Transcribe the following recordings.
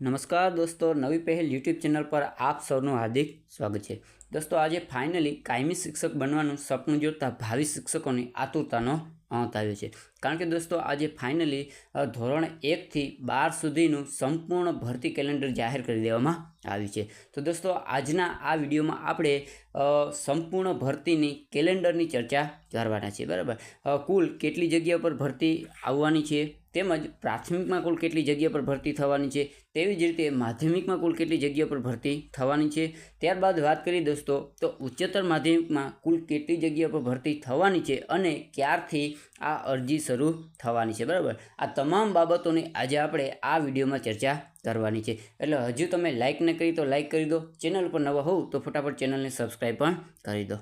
नमस्कार दोस्तों, नवी पहल यूट्यूब चैनल पर आप सबનું हार्दिक स्वागत है। दोस्तों आज फाइनली कायमी शिक्षक बनવાનું સપનું જોતા ભાવિ શિક્ષકોની આતુરતાનો અંત આવ્યો છે। કારણ કે दोस्तों आज फाइनली ધોરણ 1 થી 12 સુધીનું સંપૂર્ણ ભરતી કેલેન્ડર જાહેર કરી દેવામાં આવ્યું છે। તો दोस्तों આજના આ વિડીયોમાં આપણે સંપૂર્ણ ભરતીની કેલેન્ડરની ચર્ચા કરવાના છે, બરાબર। કુલ કેટલી જગ્યા પર ભરતી આવવાની છે, તેમજ પ્રાથમિકમાં કુલ કેટલી જગ્યા પર ભરતી થવાની છે, તેવી જ રીતે માધ્યમિકમાં કુલ કેટલી જગ્યા પર ભરતી થવાની છે। ત્યારબાદ વાત કરીએ दोस्तों तो उच्चतर माध्यमिकમાં કુલ કેટલી જગ્યા પર ભરતી થવાની છે અને ક્યારથી આ અરજી શરૂ થવાની છે, બરાબર। આ તમામ બાબતોની આજે આપણે આ વિડીયોમાં ચર્ચા કરવાની છે। એટલે હજુ તમે લાઇક ન કરી તો લાઇક કરી દો, ચેનલ પર નવા હોવ તો ફટાફટ ચેનલને સબસ્ક્રાઈબ પણ કરી દો।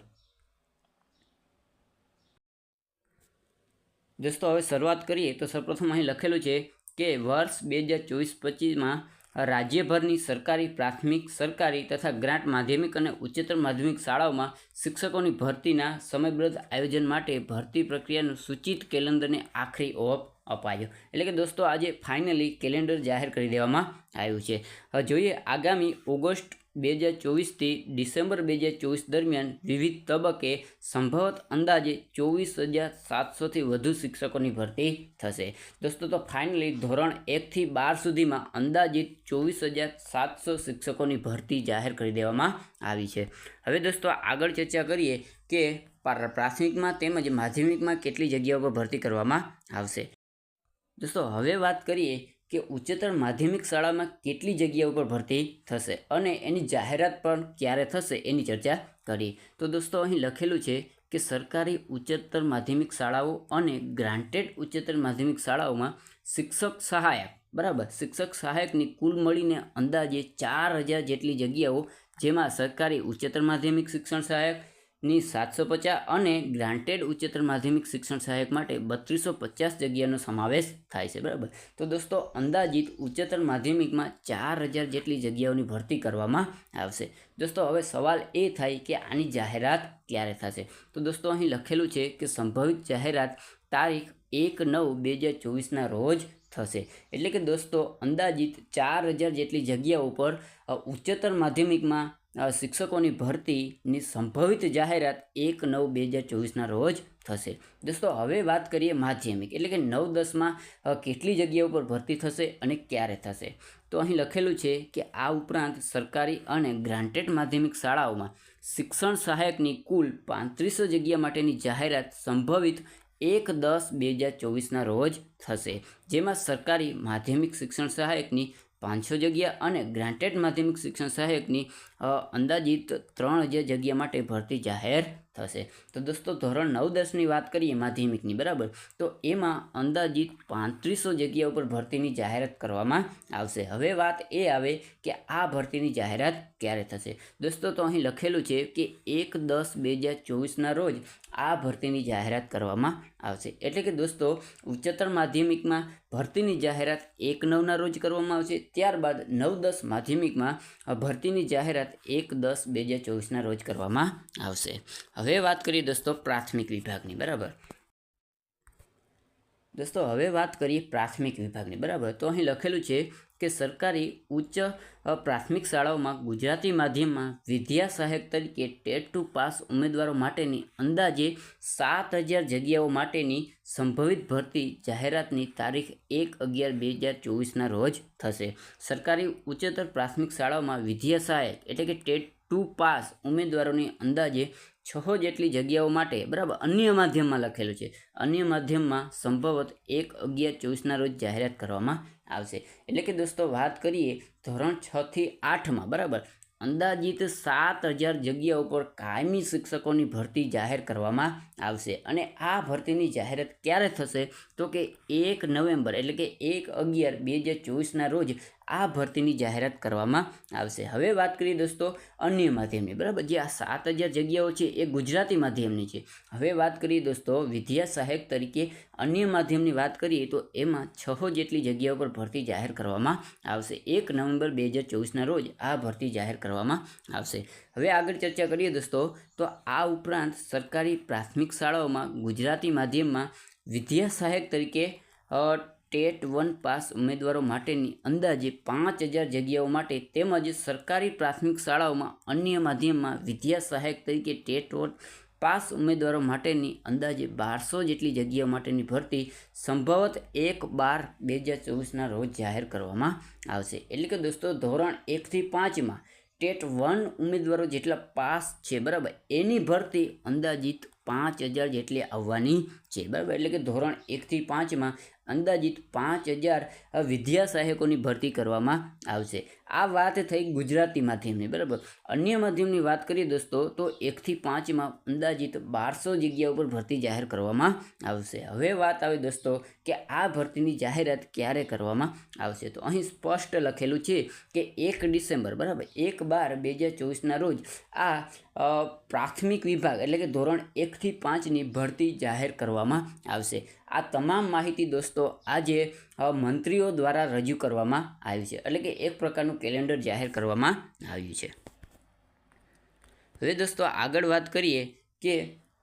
दोस्तों હવે શરૂઆત કરીએ તો સૌપ્રથમ અહીં લખેલું છે કે વર્ષ 2024-25માં રાજ્યભરની સરકારી પ્રાથમિક, સરકારી તથા ગ્રાન્ટ માધ્યમિક અને ઉચ્ચતર માધ્યમિક શાળાઓમાં શિક્ષકોની ભરતીના સમયબદ્ધ આયોજન માટે ભરતી પ્રક્રિયાનું સૂચિત કેલેન્ડરને આખરી ઓપ અપાયો। એટલે કે દોસ્તો આજે ફાઇનલી કેલેન્ડર જાહેર કરી દેવામાં આવ્યું છે। હવે જોઈએ આગામી ઓગસ્ટ 2024 થી ડિસેમ્બર 2024 દરમિયાન વિવિધ તબક્કે સંભવત અંદાજે 24,700 થી વધુ શિક્ષકોની ભરતી થશે। दोस्तों तो फाइनली ધોરણ 1 થી 12 સુધીમાં અંદાજિત 24,700 શિક્ષકોની ભરતી જાહેર કરી દેવામાં આવી છે। હવે दोस्तों આગળ ચર્ચા કરીએ કે પ્રાથમિકમાં તેમજ માધ્યમિકમાં કેટલી જગ્યાઓ પર ભરતી કરવામાં આવશે। दोस्तों હવે વાત કરીએ કે ઉચ્ચતર માધ્યમિક શાળામાં કેટલી જગ્યાઓ પર ભરતી થશે અને એની જાહેરાત પણ ક્યારે થશે એની ચર્ચા કરીએ। તો दोस्तों અહીં લખેલું છે કે સરકારી ઉચ્ચતર માધ્યમિક શાળાઓ અને ગ્રાન્ટેડ ઉચ્ચતર માધ્યમિક શાળાઓમાં શિક્ષક સહાયક, બરાબર, શિક્ષક સહાયકની કુલ મળીને અંદાજે 4,000 જેટલી જગ્યાઓ, જેમાં સરકારી ઉચ્ચતર માધ્યમિક શિક્ષણ સહાયકની 750 અને ગ્રાન્ટેડ ઉચ્ચતર માધ્યમિક शिक्षण सहायक માટે 3250 જગ્યાનો સમાવેશ થાય છે, બરાબર। તો दोस्तों અંદાજિત ઉચ્ચતર માધ્યમિકમાં 4,000 જેટલી જગ્યાઓની ભરતી કરવામાં આવશે। दोस्तों હવે સવાલ એ થાય કે આની જાહેરાત ક્યારે થશે। તો दोस्तों અહીં લખેલું છે કે સંભવિત જાહેરાત તારીખ 1/9/2024ના રોજ થશે। એટલે કે दोस्तों અંદાજિત 4,000 જેટલી જગ્યાઓ પર ઉચ્ચતર માધ્યમિકમાં શિક્ષકોની ભરતીની સંભવિત જાહેરાત 1/9/2024ના રોજ થશે। दोस्तों હવે વાત કરીએ માધ્યમિક એટલે કે 9-10માં કેટલી જગ્યાઓ પર ભરતી થશે અને ક્યારે થશે। તો અહીં લખેલું છે કે આ ઉપરાંત સરકારી અને ગ્રાન્ટેડ માધ્યમિક શાળાઓમાં શિક્ષણ સહાયકની કુલ 3500 જગ્યા માટેની જાહેરાત સંભવિત 1/10/2024ના રોજ થશે, જેમાં સરકારી માધ્યમિક શિક્ષણ સહાયકની 500 જગ્યા અને ગ્રાન્ટેડ માધ્યમિક શિક્ષણ સહાયકની અંદાજિત 3,000 જગ્યા માટે ભરતી જાહેર થશે। તો दोस्तों ધોરણ 9-10ની વાત કરીએ માધ્યમિકની, બરાબર, તો એમાં અંદાજિત 3500 જગ્યા ઉપર ભરતીની જાહેરાત કરવામાં આવશે। હવે વાત એ આવે કે આ ભરતીની જાહેરાત ક્યારે થશે। दोस्तों તો અહીં લખેલું છે કે 1/10/2024ના રોજ આ ભરતીની જાહેરાત કરવામાં આવશે। એટલે કે दोस्तों ઉચ્ચતર માધ્યમિકમાં ભરતીની જાહેરાત 1/9ના રોજ કરવામાં આવશે, ત્યારબાદ 9-10 માધ્યમિકમાં ભરતીની જાહેરાત 1/10/2024ના રોજ કરવામાં આવશે। હવે વાત કરીએ दोस्तों પ્રાથમિક વિભાગની, બરાબર। दोस्तों હવે વાત કરીએ પ્રાથમિક વિભાગની, બરાબર। તો અહીં લખેલું છે કે સરકારી ઉચ્ચ પ્રાથમિક શાળાઓમાં ગુજરાતી માધ્યમમાં વિદ્યા સહાયક તરીકે ટેટ 2 પાસ ઉમેદવારો માટેની અંદાજે 7,000 જગ્યાઓ માટેની સંભવિત ભરતી જાહેરાતની તારીખ 1/11/2024ના રોજ થશે। સરકારી ઉચ્ચતર પ્રાથમિક શાળાઓમાં વિદ્યા સહાયક એટલે કે ટેટ 2 પાસ ઉમેદવારોની અંદાજે 6 જેટલી જગ્યાઓ માટે, બરાબર, અન્ય માધ્યમમાં લખેલું છે, અન્ય માધ્યમમાં સંભવત 1/11/24ના રોજ જાહેરાત કરવામાં આવશે। એટલે કે दोस्तों વાત કરીએ ધોરણ 6 થી 8માં, બરાબર, અંદાજિત 7,000 જગ્યાઓ પર કાયમી શિક્ષકોની ભરતી જાહેર કરવામાં આવશે। અને આ ભરતીની જાહેરાત ક્યારે થશે તો કે 1 નવેમ્બર એટલે કે 1/11/2024ના રોજ આ ભરતીની જાહેરાત કરવામાં આવશે। હવે વાત કરીએ दोस्तों અન્ય માધ્યમની, બરાબર, જે આ 7,000 જગ્યાઓ છે એ ગુજરાતી માધ્યમની છે। હવે વાત કરીએ दोस्तों વિદ્યા સહાયક તરીકે અન્ય માધ્યમની વાત કરીએ તો એમાં 6 જેટલી જગ્યાઓ પર ભરતી જાહેર કરવામાં આવશે। 1 નવેમ્બર 2024ના રોજ આ ભરતી જાહેર કરવામાં આવશે। હવે આગળ ચર્ચા કરીએ दोस्तों તો આ ઉપરાંત સરકારી પ્રાથમિક શાળાઓમાં ગુજરાતી માધ્યમમાં વિદ્યા સહાયક તરીકે ટેટ 1 પાસ ઉમેદવારો માટેની અંદાજે 5000 જગ્યાઓ માટે તેમજ સરકારી પ્રાથમિક શાળાઓમાં અન્ય માધ્યમમાં વિદ્યા સહાયક તરીકે ટેટ 1 પાસ ઉમેદવારો માટેની અંદાજે 1200 જેટલી જગ્યાઓ માટેની ભરતી સંભવત 1/12/2024ના રોજ જાહેર કરવામાં આવશે. એટલે કે દોસ્તો ધોરણ 1 થી 5માં ટેટ 1 ઉમેદવારો જેટલા પાસ છે, બરાબર, એની ભરતી અંદાજિત 5000 જેટલી આવવાની છે, બરાબર. એટલે કે ધોરણ 1 થી 5માં અંદાજિત 5000 વિદ્યા સહાયકોની ભરતી કરવામાં આવશે. આ વાત થઈ ગુજરાતી માધ્યમની, બરાબર. અન્ય માધ્યમની વાત કરીએ દોસ્તો તો 1 થી 5માં અંદાજિત 1200 જગ્યા ઉપર ભરતી જાહેર કરવામાં આવશે. હવે વાત આવે દોસ્તો કે આ ભરતીની જાહેરાત ક્યારે કરવામાં આવશે. તો અહીં સ્પષ્ટ લખેલું છે કે 1 ડિસેમ્બર, બરાબર, 1/12/2024ના રોજ આ પ્રાથમિક વિભાગ એટલે કે ધોરણ 1 થી 5ની ભરતી જાહેર કરવામાં આવશે. આ તમામ માહિતી દોસ્તો આજે મંત્રીઓ દ્વારા રજૂ કરવામાં આવી છે, એટલે કે એક પ્રકારનું કેલેન્ડર જાહેર કરવામાં આવ્યું છે. હવે દોસ્તો આગળ વાત કરીએ કે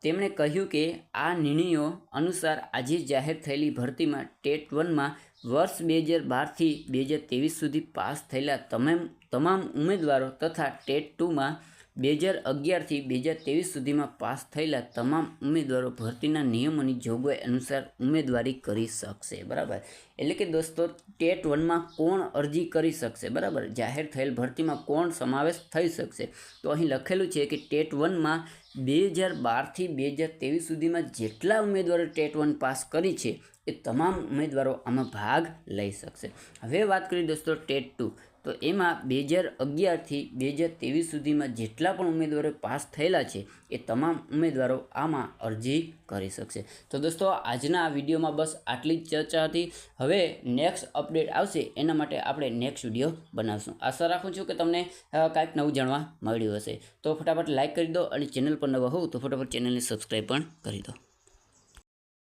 તેમણે કહ્યું કે આ નિર્ણયો અનુસાર આજે જાહેર થયેલી ભરતીમાં ટેટ 1માં વર્ષ 2012થી 2023 સુધી પાસ થયેલા તમામ ઉમેદવારો તથા ટેટ 2માં 2011થી 2023 સુધીમાં પાસ થયેલા તમામ ઉમેદવારો ભરતીના નિયમોની જોગવાઈ અનુસાર ઉમેદવારી કરી શકશે, બરાબર. એટલે કે દોસ્તો ટેટ 1માં કોણ અરજી કરી શકશે, બરાબર, જાહેર થયેલ ભરતીમાં કોણ સમાવેશ થઈ શકશે. તો અહીં લખેલું છે કે ટેટ 1માં 2012થી 2023 સુધીમાં જેટલા ઉમેદવારો ટેટ 1 પાસ કરી છે એ તમામ ઉમેદવારો આમાં ભાગ લઈ શકશે. હવે વાત કરીએ દોસ્તો ટેટ 2, તો એમાં 2011થી 2023 સુધીમાં જેટલા પણ ઉમેદવારો પાસ થયેલા છે એ તમામ ઉમેદવારો આમાં અરજી કરી શકશે. તો દોસ્તો આજના આ વિડીયોમાં બસ આટલી જ ચર્ચા હતી. હવે નેક્સ્ટ અપડેટ આવશે એના માટે આપણે નેક્સ્ટ વિડીયો બનાવશું. આશા રાખું છું કે તમને કાંઈક નવું જાણવા મળ્યું હશે. તો ફટાફટ લાઇક કરી દો અને ચેનલ પર નવા હોવ તો ફટાફટ ચેનલને સબસ્ક્રાઈબ પણ કરી દો.